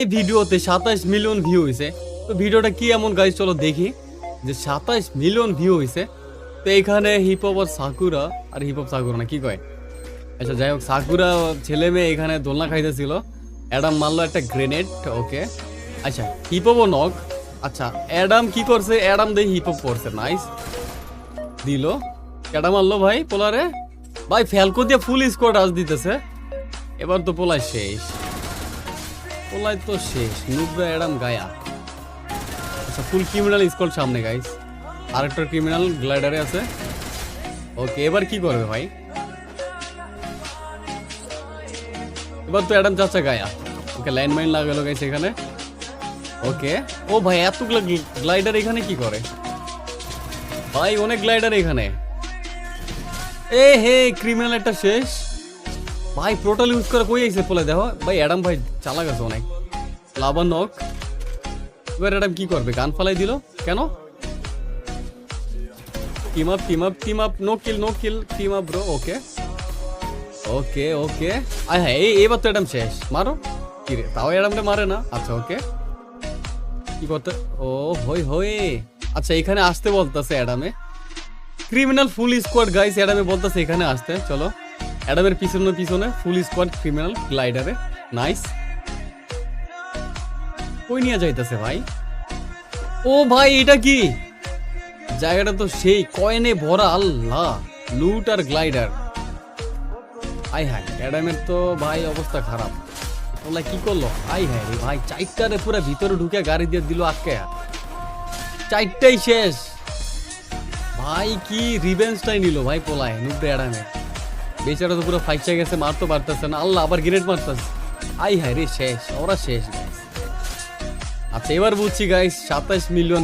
এই ভিডিওতে 27 million view হয়েছে। তো ভিডিওটা কি এমন গাইস, চলো দেখি যে 27 মিলিয়ন ভিউ হয়েছে। তো এখানে হিপ হপ আর সাকুরা, আর হিপ হপ সাকুরা না কি কয়, আচ্ছা যাই হোক, সাকুরা ছেলে মেয়ে এখানে দোলনা খাইতেছিল। অ্যাডাম মারলো একটা গ্রেনেড, ওকে। আচ্ছা হিপ হপও নক। আচ্ছা অ্যাডাম কি করছে, অ্যাডাম দিয়ে হিপ হপ করছে, নাইস দিল। কেডা মারলো ভাই পোলারে, ভাই ফ্যালকো দিয়ে ফুল স্কোয়াড আজ দিতেছে। এবার তো পোলাই শেষ, পোলাই তো শেষ। নুব্রা অ্যাডাম গায়া। আচ্ছা ফুল ক্রিমিনাল স্কোয়াড সামনে গাইস, আরেকটা ক্রিমিনাল গ্লাইডারে আছে। ওকে এবার কি করবে ভাই, এবার তো অ্যাডাম চাচা গায়া। ওকে লাইন মাইন লাগালো গাইস এখানে, ওকে। ও ভাই এতগুলো গ্লাইডার এখানে কি করে ভাই, অনেক গ্লাইডার এখানে। এ হে ক্রিমিনাল একটা শেষ ভাই, পোর্টাল ইউজ করে কই আইছে পোলা, দেখো ভাই অ্যাডাম ভাই চালা গেছে অনেক। লাভার নক। এবার অ্যাডাম কি করবে, গান ফালাই দিল কেন? Team up team up team up, no kill no kill, team up bro, okay okay okay. আয় হ্যাঁ এবার তো অ্যাডাম শেষ, মারো। কি রে তাও অ্যাডামটা মারে না, আচ্ছা ওকে। কি করতে, ও হই হই। আচ্ছা এখানে আসতে বলতেছে অ্যাডামে, ক্রিমিনাল ফুল স্কোয়াড গাইস অ্যাডামে বলতেছে এখানে আসতে। চলো অ্যাডামের পিছনে পিছনে ফুল স্কোয়াড ক্রিমিনাল গ্লাইডারে, নাইস। কই নিয়ে যাইতেছে ভাই, ও ভাই এটা কি জায়গাটা, তো সেই কয়েনে ভরা, আল্লাহ লুট আর গ্লাইডার। আই হাই অ্যাডামের তো ভাই অবস্থা খারাপ, ওলা কি করলো, আই হাই রে ভাই, চারটারে পুরো ভিতরে ঢুকে গাড়ি দিয়ে দিল আটকে, চারটাই শেষ ভাই। কি রিভেঞ্জটাই নিল ভাই পোলায় নুব্রে অ্যাডামে, বেচারা তো পুরো ফাইচা গেছে, মারতে পারতেছে না, আল্লাহ আবার গ্রেনেড মারতেছে। আই হাই রে শেষ, ওরা শেষ গাইস। আচ্ছা এবার বুঝছি গাইস 27 মিলিয়ন